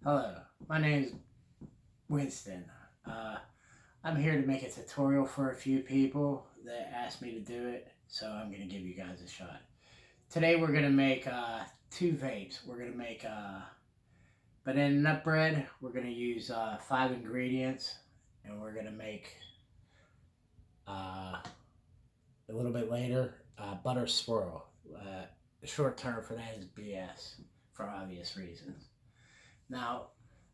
Hello, my name is Winston. Uh, I'm here to make a tutorial for a few people that asked me to do it, so I'm going to give you guys a shot. Today we're going to make two vapes. We're going to make banana nut bread. We're going to use 5 ingredients, and we're going to make uh, a little bit later butter swirl. The short term for that is BS for obvious reasons. Now,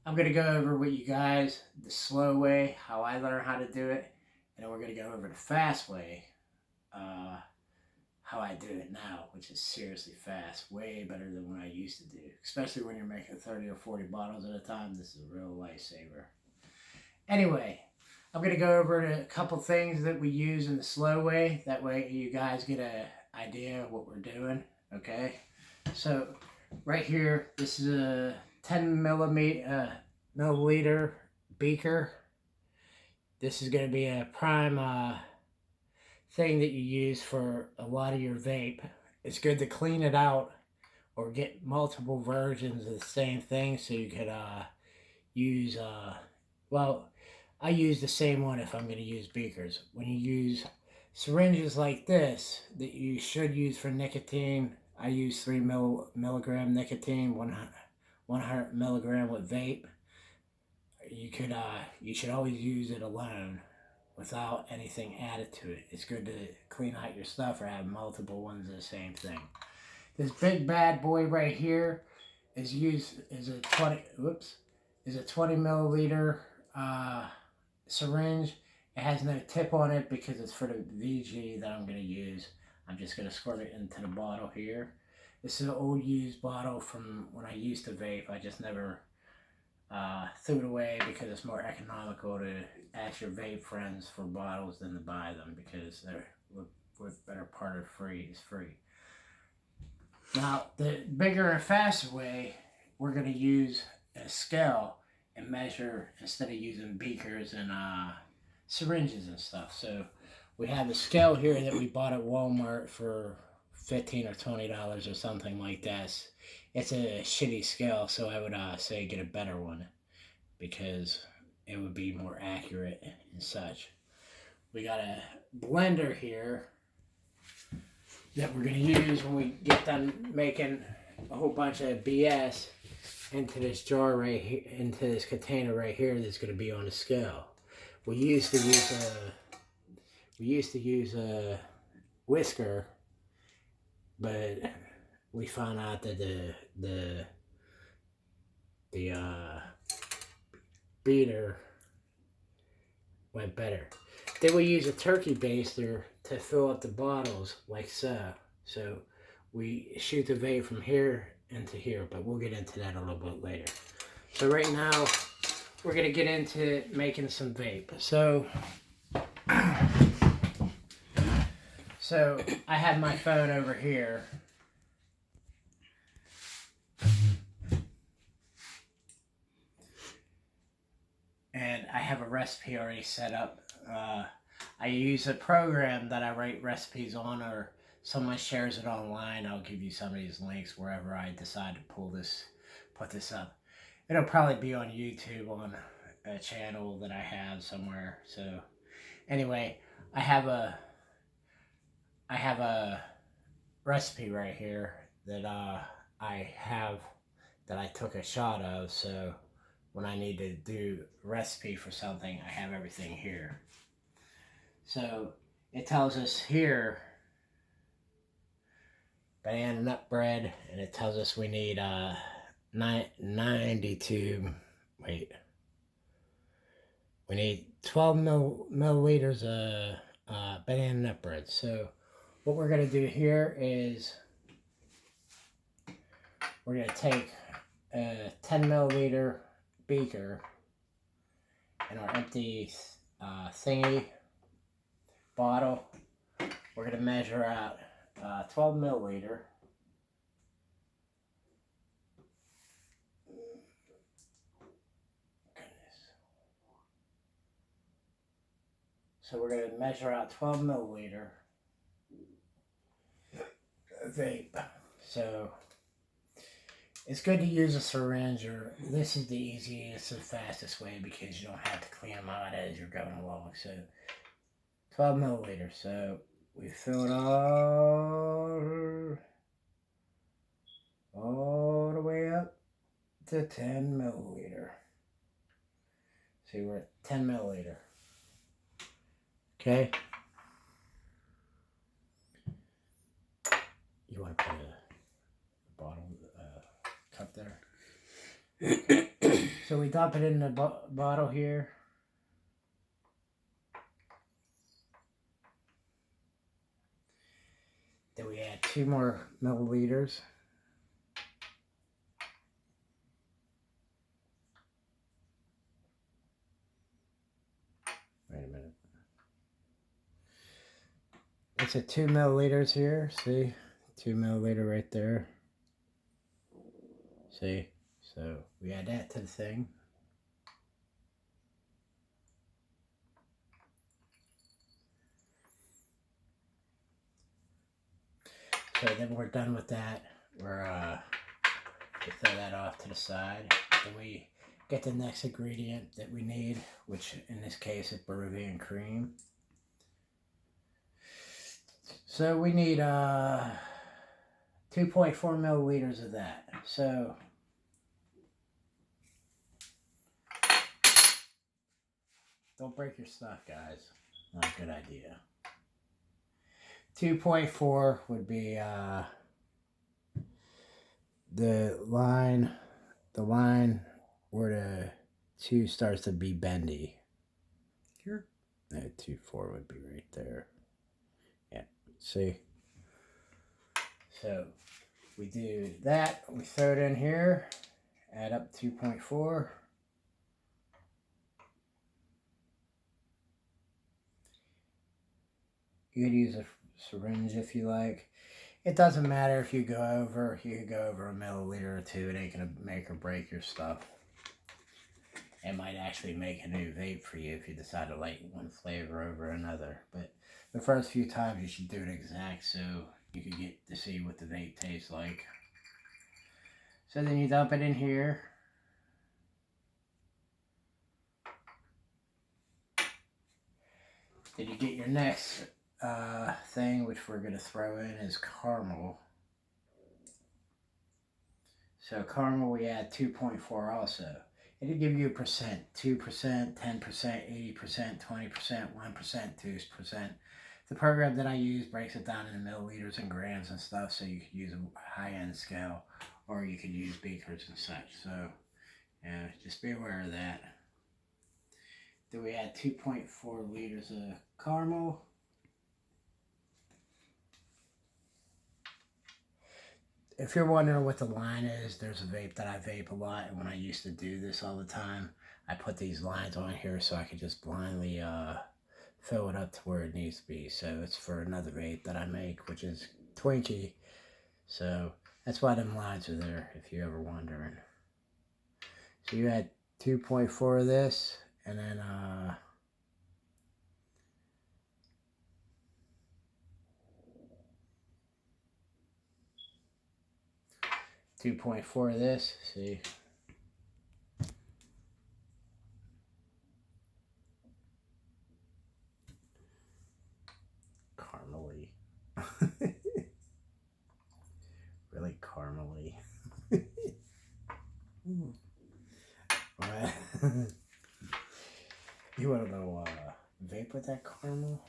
I'm going to go over with you guys the slow way, how I learned how to do it, and then we're going to go over the fast way, uh, how I do it now, which is seriously fast, way better than what I used to do. Especially when you're making 30 or 40 bottles at a time, this is a real lifesaver. Anyway, I'm going to go over a couple things that we use in the slow way. That way you guys get an idea of what we're doing, okay? So, right here, this is a 10 milliliter beaker. This is going to be a prime thing that you use for a lot of your vape. It's good to clean it out or get multiple versions of the same thing so you could use, well, I use the same one if I'm going to use beakers. When you use syringes like this that you should use for nicotine, I use 3 milligram nicotine, 100 milligram with vape. You should always use it alone without anything added to it. It's good to clean out your stuff or have multiple ones of the same thing. This big bad boy right here is a 20 milliliter syringe. It has no tip on it because it's for the VG that I'm going to use. I'm just going to squirt it into the bottle here. This is an old used bottle from when I used to vape. I just never threw it away because it's more economical to ask your vape friends for bottles than to buy them because they're with better part of free is free. Now, the bigger and faster way, we're going to use a scale and measure instead of using beakers and syringes and stuff. So we have a scale here that we bought at Walmart for $15 or $20 or something like that. It's a shitty scale, so I would say get a better one because it would be more accurate and such. We got a blender here that we're going to use when we get done making a whole bunch of BS into this jar right here, into this container right here that's going to be on the scale. We used to use a whisker, but we found out that the beater went better. Then we use a turkey baster to fill up the bottles like so. So we shoot the vape from here into here, but we'll get into that a little bit later. So right now we're gonna get into making some vape. So I have my phone over here. And I have a recipe already set up. I use a program that I write recipes on, or someone shares it online. I'll give you some of these links wherever I decide to put this up. It'll probably be on YouTube on a channel that I have somewhere. So anyway, I have a recipe right here that I took a shot of. So when I need to do a recipe for something, I have everything here. So it tells us here banana nut bread, and it tells us we need 12 milliliters of banana nut bread. So what we're going to do here is we're going to take a 10 milliliter beaker and our empty thingy bottle. We're going to measure out 12 milliliter. So we're going to measure out 12 milliliter vape. So It's good to use a syringe, or this is the easiest and fastest way because you don't have to clean them out as you're going along. So 12 milliliters. So we fill it all the way up to 10 milliliter. See, we're at 10 milliliter. Okay. You want to put a bottle, cup there. So we dump it in the bottle here. Then we add 2 more milliliters. Wait a minute. It's at 2 milliliters here. See? 2 milliliter right there. See? So we add that to the thing. So then we're done with that. We throw that off to the side. Then we get the next ingredient that we need, which in this case is Peruvian cream. So we need 2.4 milliliters of that. So don't break your stuff, guys. Not a good idea. 2.4 would be the line where the 2 starts to be bendy. Here? No, 2.4 would be right there. Yeah, see? So we do that. We throw it in here. Add up 2.4. You could use a syringe if you like. It doesn't matter if you go over. You could go over a milliliter or 2. It ain't gonna make or break your stuff. It might actually make a new vape for you if you decide to like one flavor over another. But the first few times you should do it exact so you can get to see what the vape tastes like. So then you dump it in here. Then you get your next thing, which we're going to throw in, is caramel. So caramel we add 2.4 also. It'll give you a percent, 2%, 10%, 80%, 20%, 1%, 2%. The program that I use breaks it down into milliliters and grams and stuff, so you could use a high-end scale, or you could use beakers and such. So, yeah, just be aware of that. Then we add 2.4 liters of caramel. If you're wondering what the line is, there's a vape that I vape a lot, and when I used to do this all the time, I put these lines on here so I could just blindly fill it up to where it needs to be. So it's for another vape that I make, which is Twinkie. So that's why them lines are there, if you're ever wondering. So you add 2.4 of this, and then 2.4 of this, see? Caramely. Really caramely. What? You want a little vape with that caramel?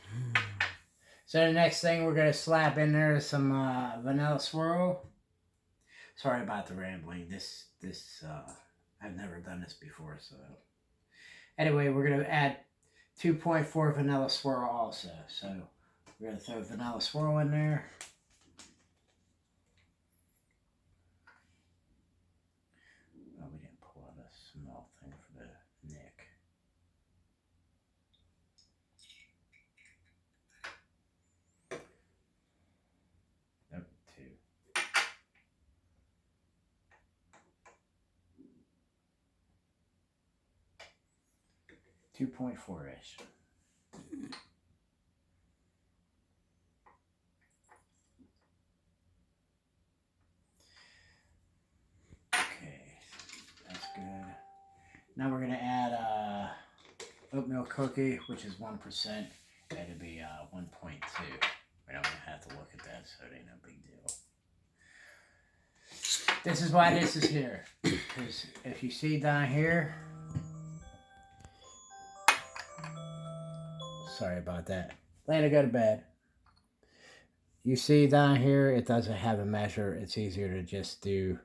So the next thing we're going to slap in there is some vanilla swirl. Sorry about the rambling. I've never done this before, so. Anyway, we're going to add 2.4 vanilla swirl also. So we're going to throw vanilla swirl in there. Oh, we didn't pull out a small thing for the neck. Nope, 2. 2.4-ish. Now we're going to add oatmeal cookie, which is 1%. It'll be 1.2. We don't have to look at that, so it ain't no big deal. This is why this is here. Because if you see down here, sorry about that. Lana, go to bed. You see down here, it doesn't have a measure. It's easier to just do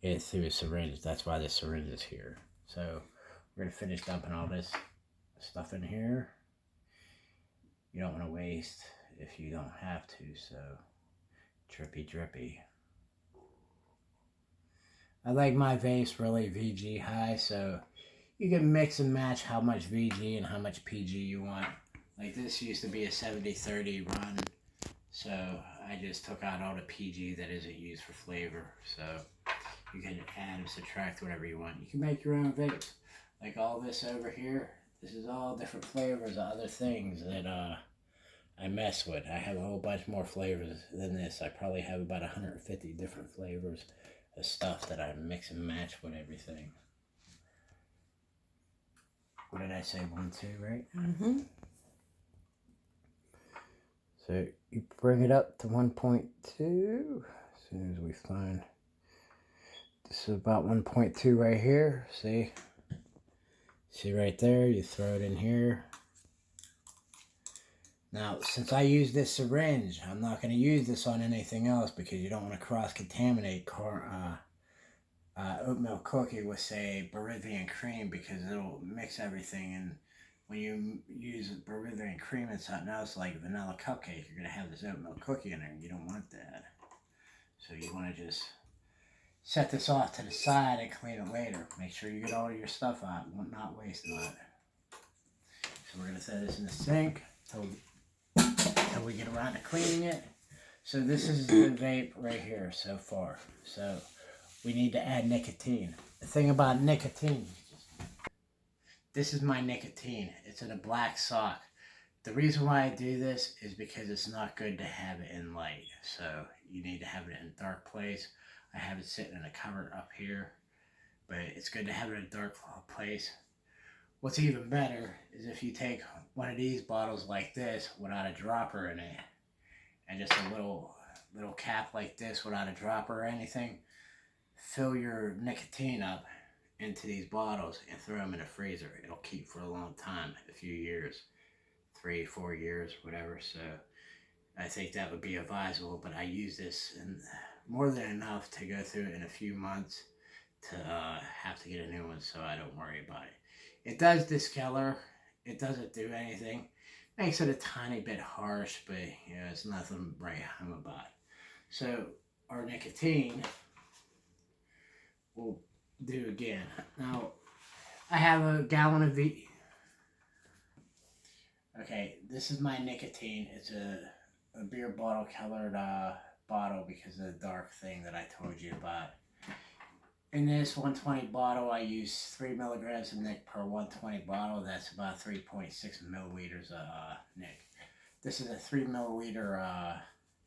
it through a syringe. That's why the syringe is here. So we're going to finish dumping all this stuff in here. You don't want to waste if you don't have to, so drippy drippy. I like my vapes really VG high, so you can mix and match how much VG and how much PG you want. Like this used to be a 70-30 run, so I just took out all the PG that isn't used for flavor. So you can add and subtract whatever you want. You can make your own vapes. Like all this over here, this is all different flavors of other things that I mess with. I have a whole bunch more flavors than this. I probably have about 150 different flavors of stuff that I mix and match with everything. What did I say? 1, 2, right? Mm-hmm. So you bring it up to 1.2 as soon as we find. This is about 1.2 right here. See? See right there? You throw it in here. Now, since I use this syringe, I'm not going to use this on anything else because you don't want to cross-contaminate oatmeal cookie with, say, Bolivian cream because it'll mix everything. And when you use Bolivian cream and something else like vanilla cupcake, you're going to have this oatmeal cookie in there, and you don't want that. So you want to just set this off to the side and clean it later. Make sure you get all your stuff out, not wasting it. So we're going to throw this in the sink until we get around to cleaning it. So this is the vape right here so far. So we need to add nicotine. The thing about nicotine, this is my nicotine. It's in a black sock. The reason why I do this is because it's not good to have it in light. So you need to have it in a dark place. I have it sitting in a cupboard up here, but it's good to have it in a dark place. What's even better is if you take one of these bottles like this without a dropper in it, and just a little cap like this without a dropper or anything, fill your nicotine up into these bottles and throw them in the freezer. It'll keep for a long time, a few years, 3, 4 years, whatever. So I think that would be advisable, but I use this in more than enough to go through it in a few months to have to get a new one, so I don't worry about it. It does discolor. It doesn't do anything. Makes it a tiny bit harsh, but you know, it's nothing right home about. So our nicotine we'll do again. Now I have a gallon of Okay, this is my nicotine. It's a beer bottle colored bottle because of the dark thing that I told you about. In this 120 bottle, I use 3 milligrams of nic per 120 bottle. That's about 3.6 milliliters of nic. This is a 3 milliliter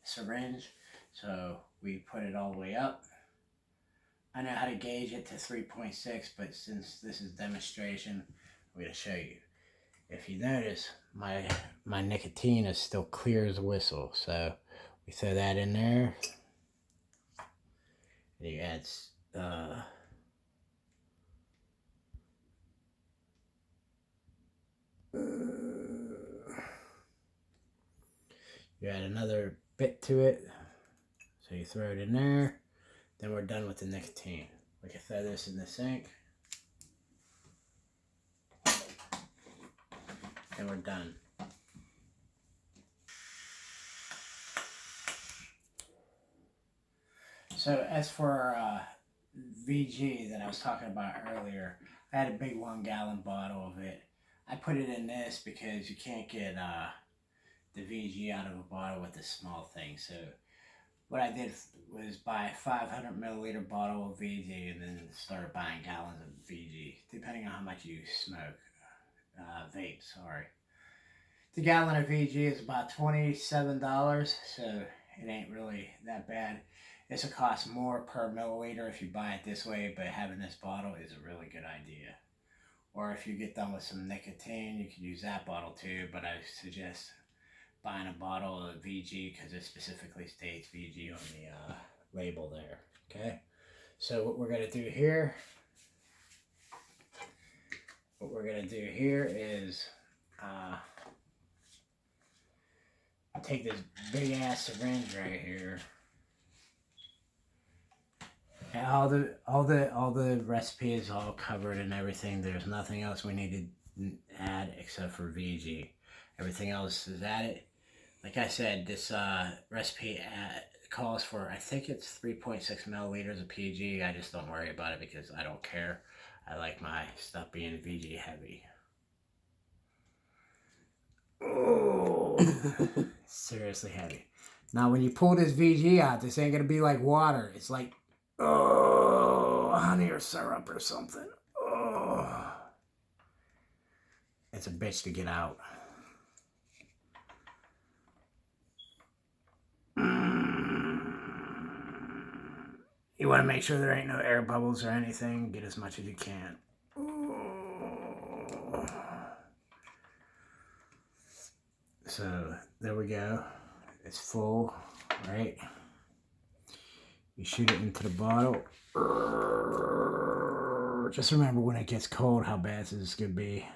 syringe, so we put it all the way up. I know how to gauge it to 3.6, but since this is demonstration, I'm going to show you. If you notice, my nicotine is still clear as a whistle, so we throw that in there. And you add you add another bit to it, so you throw it in there. Then we're done with the nicotine. We can throw this in the sink, and we're done. So as for VG that I was talking about earlier, I had a big 1 gallon bottle of it. I put it in this because you can't get the VG out of a bottle with this small thing. So what I did was buy a 500 milliliter bottle of VG and then started buying gallons of VG, depending on how much you smoke. Vape, sorry. The gallon of VG is about $27, so it ain't really that bad. This will cost more per milliliter if you buy it this way, but having this bottle is a really good idea. Or if you get done with some nicotine, you can use that bottle too, but I suggest buying a bottle of VG because it specifically states VG on the label there. Okay, so what we're gonna do here, is take this big ass syringe right here. And all the recipe is all covered and everything. There's nothing else we need to add except for VG. Everything else is added. Like I said, this recipe calls for, I think it's 3.6 milliliters of PG. I just don't worry about it because I don't care. I like my stuff being VG heavy. Oh, seriously heavy. Now, when you pull this VG out, this ain't gonna be like water. It's like, oh, honey or syrup or something. Oh, it's a bitch to get out. You want to make sure there ain't no air bubbles or anything. Get as much as you can. So there we go. It's full, right? You shoot it into the bottle. Just remember when it gets cold how bad this is going to be.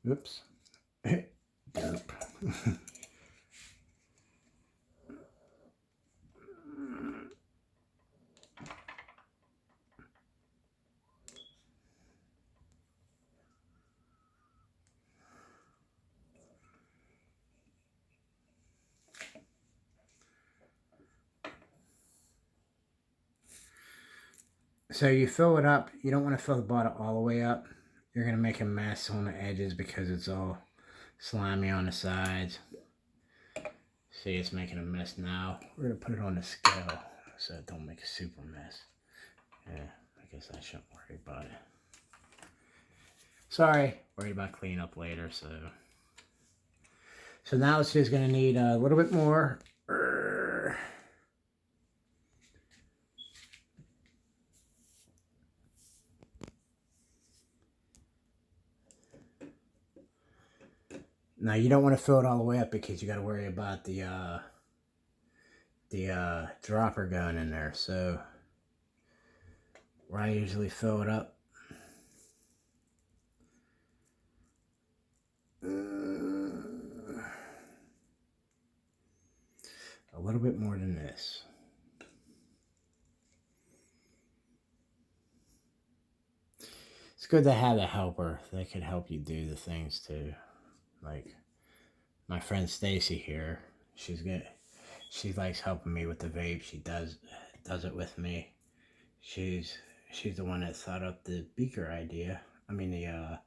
Oops. Derp. So you fill it up. You don't want to fill the bottle all the way up. You're going to make a mess on the edges because it's all slimy on the sides. See, it's making a mess now. We're going to put it on the scale so it don't make a super mess. Yeah, I guess I shouldn't worry about it. Sorry, worried about cleaning up later, so now it's just going to need a little bit more. Now you don't want to fill it all the way up because you got to worry about the dropper going in there. So where I usually fill it up, a little bit more than this. It's good to have a helper that can help you do the things too. Like my friend Stacy here, she likes helping me with the vape. She does it with me. She's the one that thought up the beaker idea. I mean the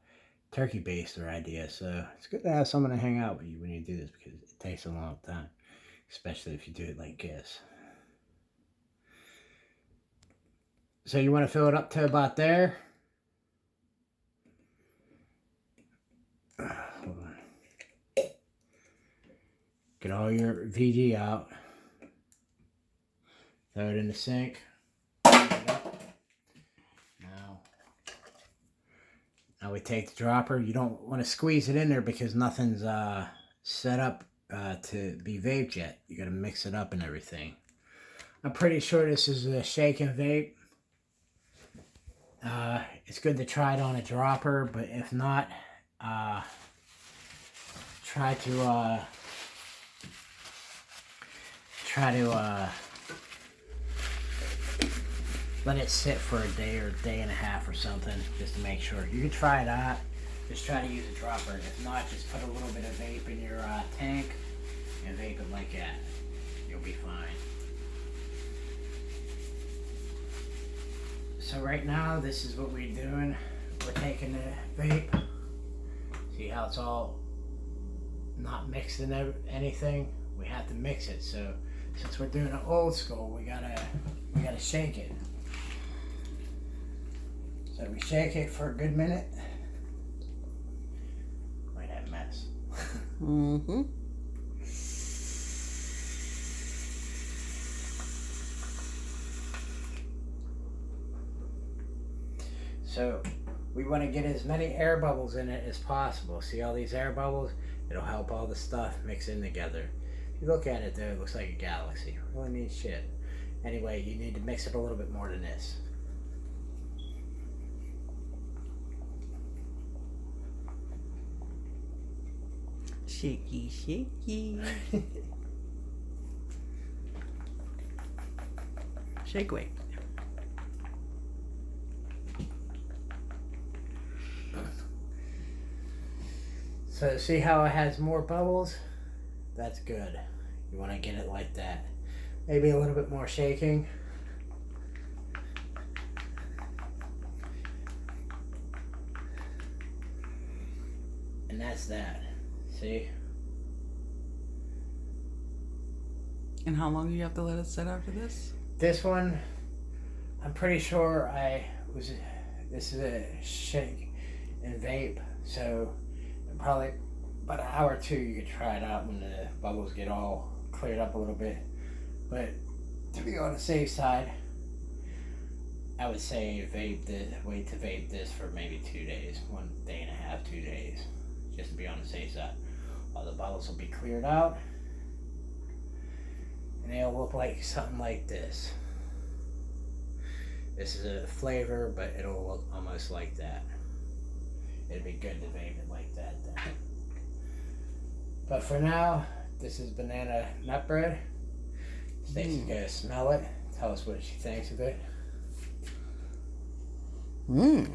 turkey baster idea. So it's good to have someone to hang out with you when you do this because it takes a long time, especially if you do it like this. So you want to fill it up to about there. Hold on. Get all your VG out. Throw it in the sink. Now we take the dropper. You don't want to squeeze it in there because nothing's set up to be vaped yet. You got to mix it up and everything. I'm pretty sure this is a shake and vape. It's good to try it on a dropper, but if not, try to let it sit for a day or a day and a half or something, just to make sure. You can try it out. Just try to use a dropper. If not, just put a little bit of vape in your tank and vape it like that. You'll be fine. So right now, this is what we're doing. We're taking the vape. See how it's all not mixed in anything? We have to mix it. So since we're doing it old school, we gotta shake it. So we shake it for a good minute. Look at that mess. Mm-hmm. So we want to get as many air bubbles in it as possible. See all these air bubbles? It'll help all the stuff mix in together. If you look at it there, it looks like a galaxy. Really neat shit. Anyway, you need to mix it a little bit more than this. Shaky, shaky. Shake weight. So see how it has more bubbles? That's good. You want to get it like that. Maybe a little bit more shaking. And that's that. See? And how long do you have to let it sit after this? This one, I'm pretty sure this is a shake and vape, so probably about an hour or two you could try it out when the bubbles get all cleared up a little bit. But to be on the safe side, I would say wait to vape this for maybe 2 days, 1 day and a half, 2 days, just to be on the safe side. All the bottles will be cleared out, and they'll look like something like this. This is a flavor, but it'll look almost like that. It'd be good to vape it like that then. But for now, this is banana nut bread. Stacy's gonna smell it. Tell us what she thinks of it. It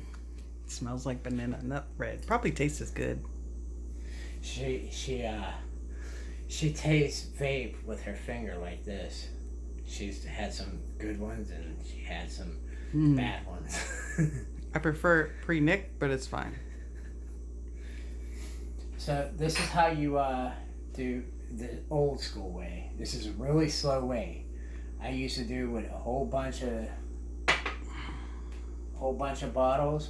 smells like banana nut bread. Probably tastes as good. She tastes vape with her finger like this. She's had some good ones and she had some bad ones. I prefer pre-nicked, but it's fine. So this is how you do the old school way. This is a really slow way. I used to do with a whole bunch of bottles.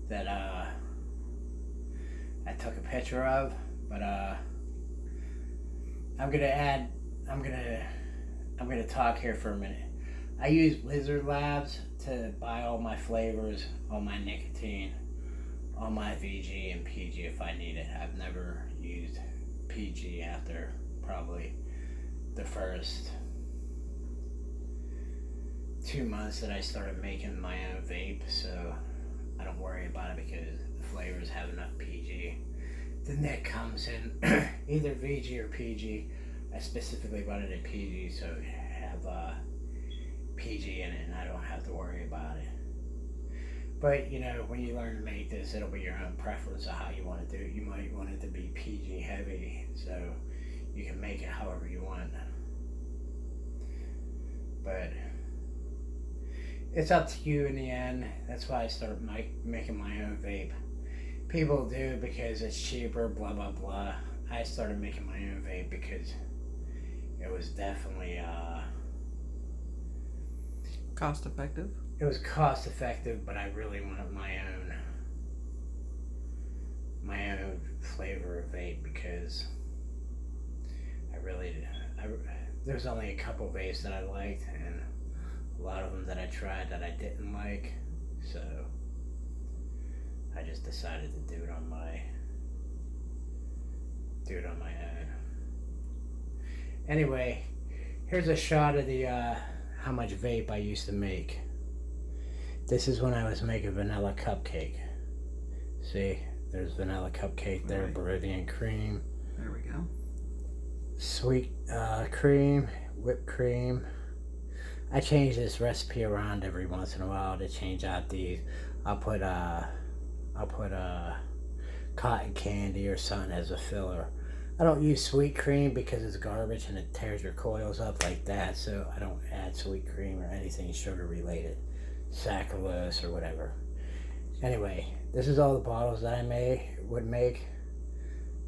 That I took a picture of, but I'm gonna talk here for a minute. I use Lizard Labs to buy all my flavors, all my nicotine, all my VG and PG if I need it. I've never used PG after probably the first 2 months that I started making my own vape, so I don't worry about it because the flavors have enough PG. The nic comes in either VG or PG. I specifically wanted it PG, so it have PG in it and I don't have to worry about it. But you know, when you learn to make this, it'll be your own preference of how you want to do it. You might want it to be PG heavy, so you can make it however you want. But it's up to you in the end. That's why I started making my own vape. People do because it's cheaper, blah blah blah. I started making my own vape because it was definitely Cost effective? It was cost effective, but I really wanted my own flavor of vape because there's only a couple vapes that I liked and a lot of them that I tried that I didn't like, so I just decided to do it on my own. Anyway, here's a shot of the how much vape I used to make. This is when I was making vanilla cupcake. See, there's vanilla cupcake there, right. Bolivian cream. There we go. Sweet cream, whipped cream. I change this recipe around every once in a while to change out these. I'll put cotton candy or something as a filler. I don't use sweet cream because it's garbage and it tears your coils up like that, so I don't add sweet cream or anything sugar related, saccharose or whatever. Anyway, this is all the bottles that I would make.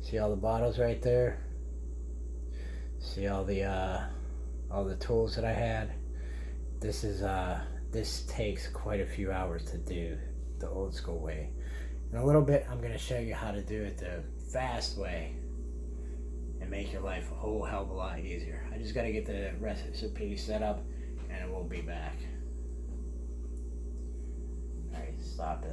See all the bottles right there? See all the tools that I had? This takes quite a few hours to do the old school way. In a little bit, I'm going to show you how to do it the fast way and make make your life a whole hell of a lot easier. I just got to get the recipe set up and we'll be back. Alright, stop that.